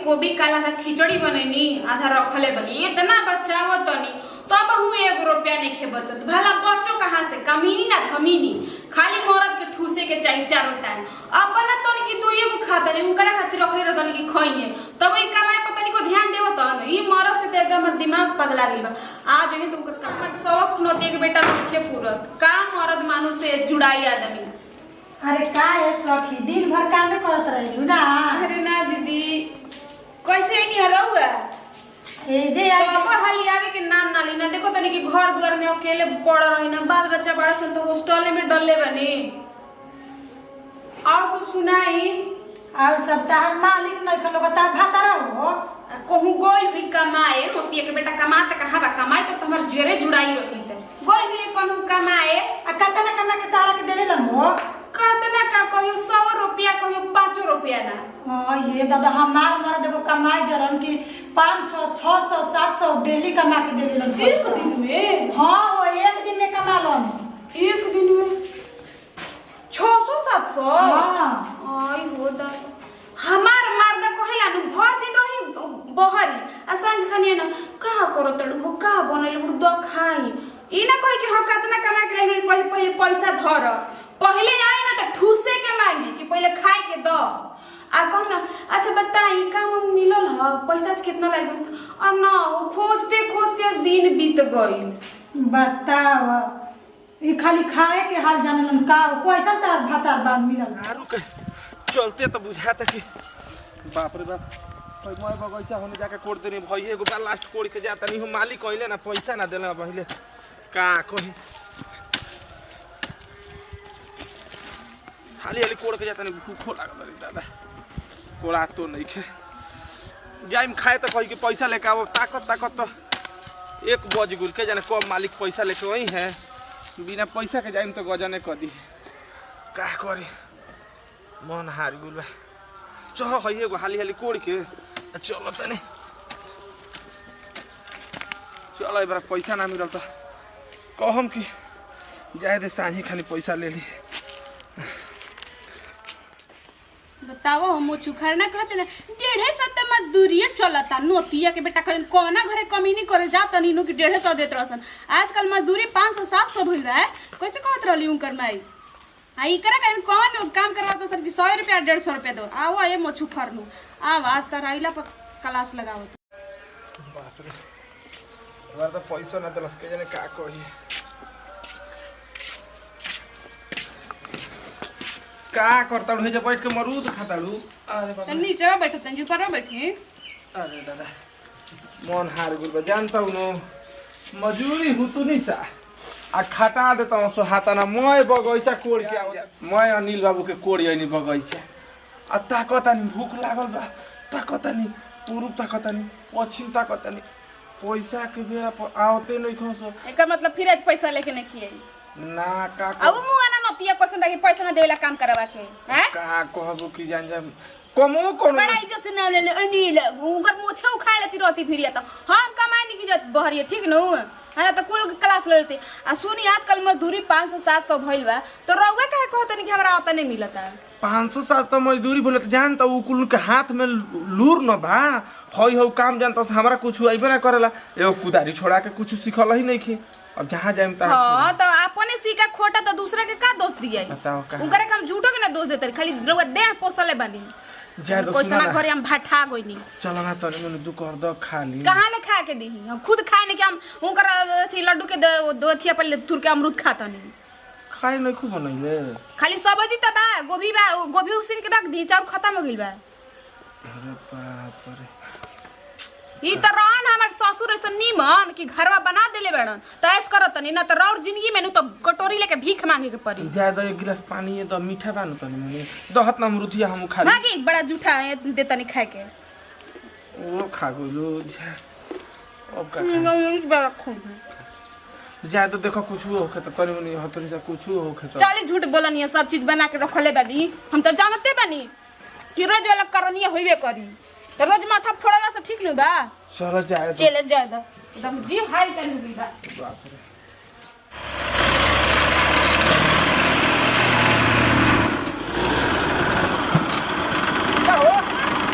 गोभी काला का खिचड़ी बनेनी आधा रखले बनी इतना बचावो तनी तब हूँ 1 रुपया नहीं खे बचत भला बचो कहाँ से कमीनी ना धमीनी खाली मरद के ठूसे के चाहिए चारों टाइम अपना तनी की तू एगो खाता नहीं उनकरा खातिर रखले रहतनी की खइए तब ई कमाए पता नहीं को ध्यान देव त ई मरद से तो एकदम दिमाग पगला गेल बा आज ही तुमको कमर शौक न देख बेटा नीचे पूरत का मरद मानुष से जुड़ाई आदमी। अरे का है सखी दिन भर कामे करत रही ना। अरे ना दीदी कैसे नहीं हरौआ ए जे बाबा हाली आवे के नाम ना लेना देखो तनी कि घर द्वार में अकेले पड़ रही ना बाल बच्चा बड़ा सन तो हॉस्टल में डलले बनी और सब सुनाई और सप्ताह मालिक नहीं खलो ता भातारा हो कहूं गोल भी कमाए मोती के बेटा कमाता कहां बा कमाए तो हमर जेरे जुड़ाई रही त गोल भी कहूं कमाए आ कतना कमा के तारा के देवेलन हो कतना का कहियो 100 रुपया कहियो 5 रुपया ना। हां ये दादा हमार मर देखो कमाई जरन की 500 600 700 डेली कमा के देवेलन एक दिन में। हां वो एक दिन में कमा लो एक दिन में 600 700। हां आई हो दा हमार मर्द कहेला नु भर दिन रही बहरी आ सांझ खनिए ना का करो तड़ू हो का बनले बुड़ द खाई ई ना कहे कि हां कतना कमा के रही पहले पैसा धर पहले आई ना तो ठूसे के मांगी कि पहले खाए के द आ कहू ना अच्छा बताई काम मिलल ह पैसा कितना लागल और ना खोजते खोजते दिन बीत गई। बताओ ई खाली खाए के हाल जानलन का कैसा तार भातार बा मिलल रुक चलते तो बुझाता कि बाप रे बाप कोई मोय बगैचा होने जाके कोड़ देनी भई एगो बार लास्ट कोड़ के जाता नहीं हो मालिक कहले ना पैसा ना देला पहले का कही हाली हाली कोड़ के जाता नहीं भूखो लागल रे दादा कोड़ा तो नहीं खे जाइम खाए तो कही कि पैसा लेके आओ ताकत तो 1 बज गुल के जाने कब मालिक पैसा लेके वही है बिना पैसा के जाइम तो गजने कर दी का करी मन हार गुल बा चह है हाली हाली कोड़ के चलो तनी चलो एक बार पैसा ना मिलल तो कहम कि जाए दे साही खानी पैसा ले ली बताओ हम चुखारना कहते ना 150 मजदूरी चलता नोतिया के बेटा कहीं कोना घरे कमी नहीं करे जाता नीनू की 150 देत रहसन आजकल मजदूरी 500 700 भइल है कैसे कहत रहली उनकर माई आ इकरा कहीं कौन काम करवा तो सर 100 रुपया 150 रुपया दो आओ ये मोचू खरनु आवाज त रहिला पर क्लास लगाओ बाप रे बार तो पैसा ना दलस के जाने का कही का करता हूं जे बैठ के मरूद खाता हूं अरे बाप तन नीचे बैठो तन ऊपर बैठी अरे दादा मन हार गुल बा जानता हूं नो मजूरी हुतुनी सा आ खटा देता हूं सो हाताना मोय बगैचा कोड़ के आ मोय अनिल बाबू के कोड़ आइनी बगैचा आ ताकतानी भूख लागल बा ताकतानी पूरब ताकतानी पश्चिम ताकतानी पैसा के बेरा पर आवते नहीं खसो एकर मतलब फिर आज पैसा लेके नहीं खियाई ना का अब मुआना नतिया क्वेश्चन बाकी पैसा ना देवेला काम करवा के हैं का कहबो कि जान जा कमो कोन बड़ा इज्जत से नाम ले ले अनिल उनकर मोछे उखाड़ लेती रहती फिर तो हम कमाई नहीं की जत बहरिए ठीक न है तो कुल क्लास ले लेते आ सुनी आजकल मजदूरी 500 700 भइल बा तो रउवा काहे कहतनी कि हमरा आता नहीं मिलता 500 साल तो मजदूरी बोले तो जान तो कुल के हाथ में लूर न बा हई हो काम जानता तो हमरा कुछ अइबे ना करेला एगो कुदारी छोड़ा के कुछ सिखल ही नहीं की अब जहां जाइम ता हां तो अपने सीखा खोटा तो दूसरा के का दोष दिया बताओ का उनकरे हम झूठो के ना दोष देते खाली रउवा देह पोसले बानी जाय दो पैसा ना घरे हम भाठा गइनी चलो ना तनी मने दु कर दो खाली कहां ले खा के दी हम खुद खाए नहीं कि हम उनकर अथी लड्डू के दो अथिया पर तुर के अमरूद खाता नहीं खाई नहीं खूब बनइले खाली सब्जी त बा गोभी उसिन के रख दी चाउ खत्म हो गइल बा अरे बाप रे ई त रहन हमर ससुर ऐसे नीमन कि घरवा बना देले बड़न त ऐस करत नहीं ना त रौर जिंदगी में नु त कटोरी लेके भीख मांगे के पड़ी ज्यादा 1 गिलास पानी द मीठा बानु तनी मने दहत ना अमरुदिया हम खा भागी बड़ा जूठा देता नहीं खाए के ओ खा गइलो अब का बड़ा खून ज्यादा देखो कुछ हो के त तनी मने हतरी से कुछ हो के त चल झूठ बोलनी है सब चीज बना के रखले बानी हम त जानते बानी कि रोज वाला करनिया होइबे करी तो रोज माथा फोड़ला से ठीक न बा चलो जाए चले जाए दो एकदम जीव हाई कर लूगी बा बाप रे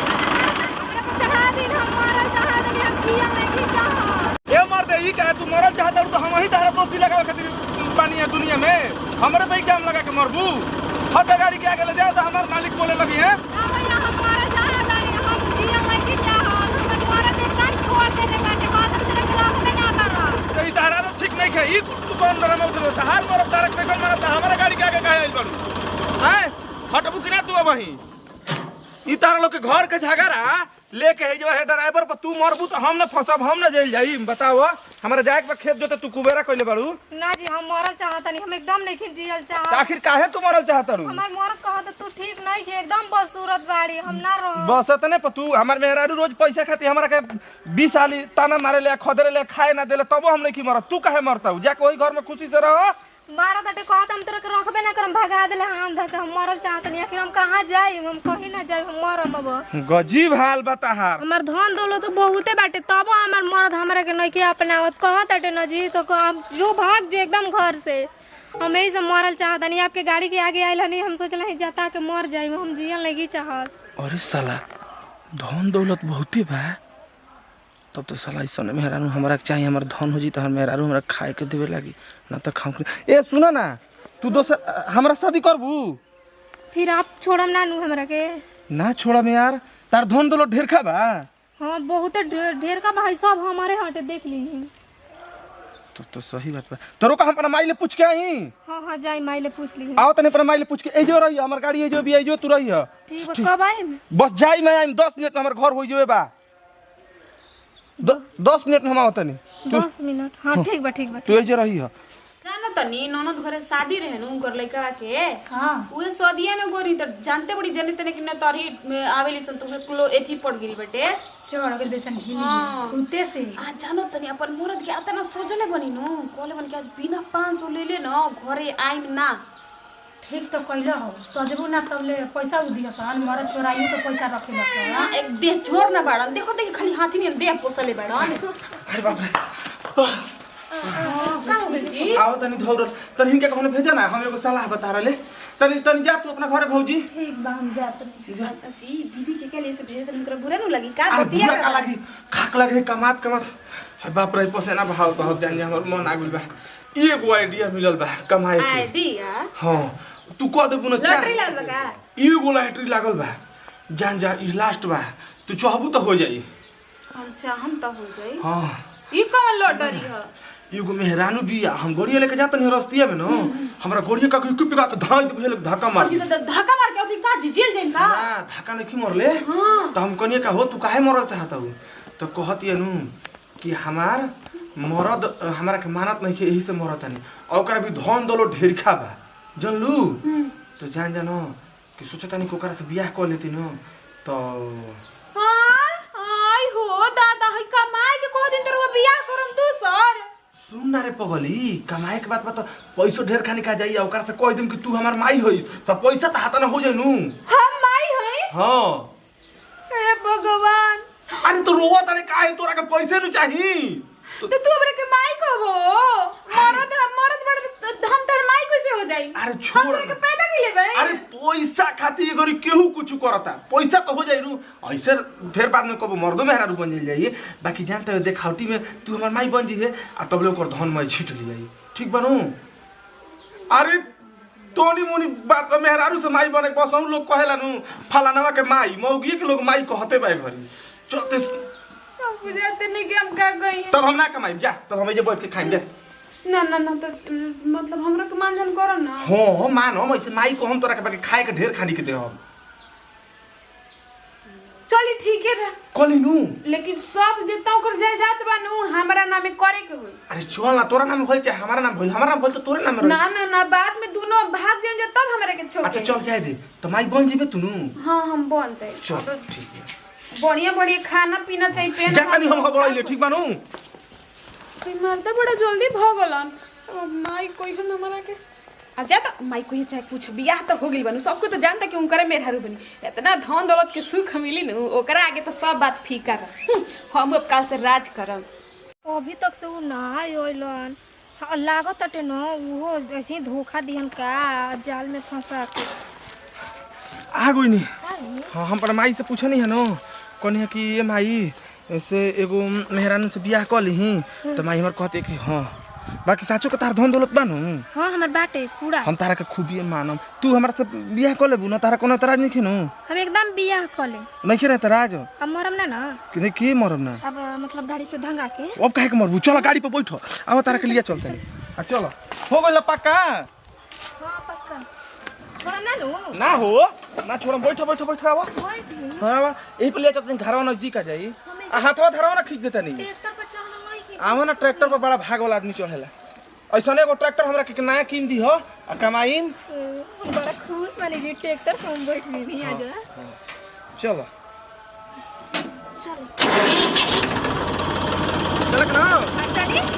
बच्चा बचावे खातिर पानी है दुनिया में हमरे पे इल्जाम लगा के मरबू हट गाड़ी के आगे ले जाओ तो हमार मालिक बोले लगी है तो ई तारा तो ठीक नहीं है ई तू कौन ड्रामा उठलो हार मरब तारा के कौन मारता हमारा गाड़ी के आगे काहे आइल बाड़ू हैं हटबू कि ना तू अब वहीं ई तारा लोग के घर के झगड़ा लेके है जो है ड्राइवर पर तू मरबू तो हम ना फंसब हम ना जेल जाई बताओ हमारा जाए के खेत जोते तू कुबेरा कइले बाड़ू ना जी हम मरल चाहता नहीं हम एकदम नहीं जियल तो चाहत आखिर काहे तू मरल चाहता रू हमार मरद कहत तू ठीक नहीं है एकदम बसूरत बाड़ी हम ना रह बस तने पर तू हमार मेहरारू रोज पैसा खाती हमरा के 20 साली ताना मारे ले खदरे ले खाए ना देले तबो हम नहीं की मरत तू काहे मरता जाके वही घर में खुशी से रहो मारत अटे कहत हम तोरा के रखबे ना करम भगा देले हां धके हम मरल चाहत नहीं आखिर हम कहां जाई हम कहीं ना जाई हम मरम अब गजीब हाल बताहार हमार धन दौलत तो बहुते बाटे तब हमार मरद हमरा के नहीं के अपनावत कहत अटे न जी तो जो भाग जो एकदम घर से हम यही से मरल चाहत नहीं आपके गाड़ी के आगे आइल नहीं हम सोचल है जाता के मर जाई हम जियल नहीं चाहत अरे साला धन दौलत बहुते बा तब तो साला इस समय मेहरारू हमरा के चाहिए हमार धन हो जी तो हम मेहरारू हमरा खाए के देवे लागी ना तो खाऊ ए सुनो ना तू दोसर हमरा शादी करबू फिर आप छोड़म ना नु हमरा के ना छोड़म यार तार धन दौलत ढेर खा बा हाँ बहुत ढेर का भाई सब हमारे हाथे देख ली तो सही बात बा तोरो का हम अपना माई ले पूछ के आई हाँ जाई माई ले पूछ ली आओ तने अपना माई ले पूछ के ए जो रही हमर गाड़ी ए जो भी ए जो तू रही ठीक बा कब आई बस जाई मैं आई 10 मिनट में हमर घर हो जेबे बा 10 मिनट में हम आवत नहीं 10 मिनट हाँ ठीक बा तू ए जो रही जानो तनी ननद घरे शादी रहे नु कर लइका के हां उहे सदिया में गोरी त जानते बड़ी जने तने कि न तरी आवेली सन तो क्लो एथी पड़ गिरी बटे चढ़ के बेसन घिली सुते से आ जानो तनी अपन मोरद के आतना सोचले बनी नु कोले बन के आज बिना 500 ले ले न घरे आइम ना ठीक तो कइला हो सजबू ना तबले पैसा उ दिया सन मरद चोराइयो के पैसा रखेला सन हां एक देह छोड़ ना बाड़न देखो देखि खाली हाथी ने देह पोसले बाड़न अरे बाप रे आओ तनी धौर तनी इनके कहने भेजा ना हम एगो सलाह बता रहले तनी जा तू अपना घरे भौजी ठीक बा हम जात जी दीदी के लिए से भेज तनी बुरा न लगी का अरे बतिया बुरा का लागी खाक लगे कमात हाय बाप रे पसेना बहाव बहुत जान हमर मन आगुल बा एगो आइडिया मिलल बा कमाए के आइडिया हां तू कह देबू ना लॉटरी लागल का एगो लॉटरी लागल बा जान जा ई लास्ट बा तू चाहबू तो हो जाई अच्छा हम तो हो जाई हां ई कौन लॉटरी है एगो मेहरानू बिया हम गोड़िया लेके जात नहीं रस्तिया में न हमरा गोड़िया का कुप का धाई दे बुझल धक्का मार अभी तो धक्का मार के अभी का जेल जाइन का ना धक्का नहीं मरले तो हम कनिया का हो तू काहे मरल चाहता हूं तो कहती नु कि हमार मरद हमरा के मानत नहीं के यही से मरत नहीं और ओकरा भी धन दलो ढेर खा बा जानलू तो जान जानो कि सोचता नहीं कोकरा से बियाह कर लेती न तो हां आई हो दादा है कमाई के को दिन तेरे बियाह करम तू सर सुन ना रे पगली कमाए के बात तो पैसो ढेर खानी का जाई ओकरा से कह देम कि तू हमार माई होई तो पैसा त हाथ ना हो जाई नु हम माई हई हां हे भगवान अरे तो रोवा तने काहे तोरा के पैसे नु चाही तो तू हमरे के माई कहबो मरद बड़ हम तर माई कैसे हो जाई अरे छोड़ हमरे के पैदा के लिए भाई अरे पैसा खातिर गरी केहू कुछ करता पैसा तो हो जाई नु ऐसे फिर बाद में कबो मर्दो मेहरारू बन जाई बाकी जानते हो देखावटी में तू हमार माई बन जाइए आ तब लोग धन में छीट ली जाई ठीक बनू अरे तोनी मुनी बात मेहरारू से माई बने बस हम लोग कहेला नु फलानावा के माई मौगी के लोग माई कहते बाई घरी चलते बुझाते नहीं कि हम का गई तब हम ना कमाई जा तब हम जे बैठ के खाइम जा ना तो मतलब हमरा के मानजन करो ना हां मान हम ऐसे माई को हम तोरा के बाकी खाए के ढेर खानी के दे हम चली ठीक है कली नु लेकिन सब जितना कर जाए जात बानू हमरा नाम में करे के होई अरे चल ना तोरा नाम भइल चाहे हमारा नाम भइल हमारा नाम भइल तो तोरे नाम रही ना बाद में दोनों भाग जाएंगे तब हमरा के छोड़ अच्छा चल जाए दे तो माई बन जीबे तू नु हां हम बन जाए चल ठीक है बढ़िया खाना पीना चाहिए पेन जाता नहीं हम बड़ाइले ठीक बानू कोई मरता बड़ा जल्दी भगलन माई कोई हम हमरा के अच्छा तो माई कोई चाहे कुछ बियाह तो हो गई बनू सबको तो जानता कि उनकरे मेहरारू बनी इतना धन दौलत के सुख मिली न ओकरा आगे तो सब बात फीका रह हम अब काल से राज करम अभी तक से उ ना आइलन लागत अटे न वो ऐसे ही धोखा दिहन का जाल में फंसा के आ गई नहीं हां हम पर माई से पूछे नहीं है नो कोने कि ये माई ऐसे एगो मेहरानू से बियाह कर ली तो माई हमर कहते कि हां बाकी साचो के तार धन दौलत बानू हाँ हमार बाटे पूरा हम तारा के खूबिए मानम तू हमरा से बियाह कर लेबू ना तारा कोनो तराज नहीं खिनु हम एकदम बियाह कर ले नहीं खे तराज अब मरम ना कि नहीं के मरम ना अब मतलब गाड़ी से धंगा के अब काहे के मरबू चलो गाड़ी पे बैठो अब तारा के लिए चलते आ चलो हो गइल पक्का हाँ पक्का छोड़ा ना नु ना हो ना छोड़म बैठो बैठो बैठो आवा हां यही पे ले चलते घरवा नजदीक आ जाई आ हाथवा धरवा ना खींच देता नहीं ट्रैक्टर पर चढ़ना नहीं कि आवा ना ट्रैक्टर पर बड़ा भाग वाला आदमी चढ़ेला ऐसा एगो ट्रैक्टर हमरा के नया कीन दी हो आ कमाईन बड़ा खुश बनी जी ट्रैक्टर पर हम बैठ गए नहीं आज चलो चलो चलक ना चलिए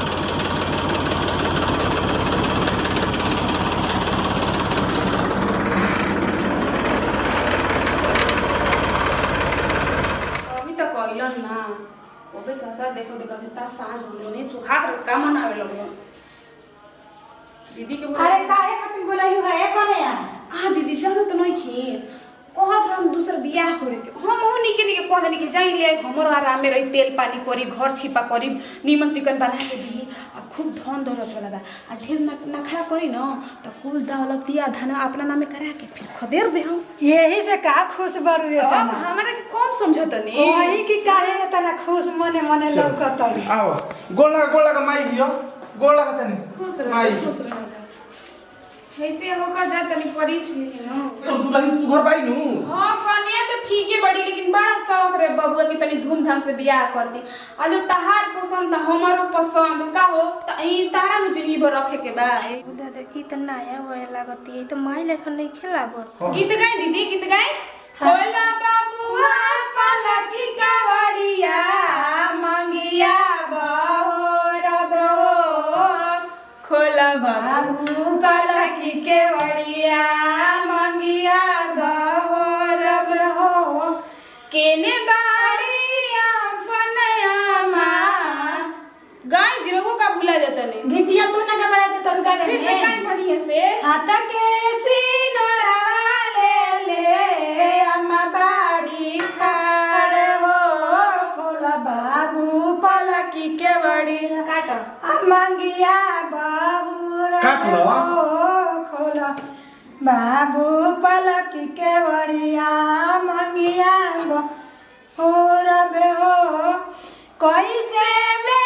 अभी तक आइलन ना ओबे सासा देखो देखो कितना साँझ होलो नहीं सुहाग का मनावे लगलो दीदी के बोला अरे काहे खातिर बोलाई है कने आ हाँ दीदी जानो तो नहीं खी कहत हम दूसर बियाह करे के हम हो निके निके कह देनी कि जाई ले हमर आराम में रही तेल पानी करी घर छिपा करी नीमन चिकन बना के दी आ खूब धन दौलत वाला आ ढेर नखरा करी न त कुल दौलतिया धन अपना नाम में करा के फिर खदेर दे हम यही से का खुश बड़ू अब इतना हमरा के कम समझत नहीं वही की काहे इतना खुश मने मने लौकतड़ी आओ गोल लगा माई दियो गोल लगा तनी खुश माई रह खुश रह जा कैसे होगा जा तनी परीछ ली न तो दुल्हन सुघर बाई नु हाँ कन्या तो ठीक है बड़ी लेकिन बड़ा शौक रे बबुआ की तनी धूमधाम से बियाह करती आ जो तहार पसंद त हमारो पसंद का हो त ई तारा नु जिंदगी भर रखे के बा दादा गीत नया होए लागती है तो माई लेखन नहीं खेला गो गीत गाई दीदी गीत गाई होला बाबुआ पलकी कावड़िया मंगिया बहोर बहो खोला बाबू पलकी के वड़िया मंगिया बहोर बहो केने बाड़िया बनयामा गाय जिरगो का भूला जाता नहीं गीतिया तू ना गबरा दे तोर गावे फिर से गाय बढ़िया से हाथ के सिनोरा ले ले अम्मा बाड़ी खाड़ हो खोला बाबू पलकी के बड़ी काटो मंगिया बाबू काट लो। खोला बाबू पलकी के बड़िया मंगिया हो रबे हो कैसे में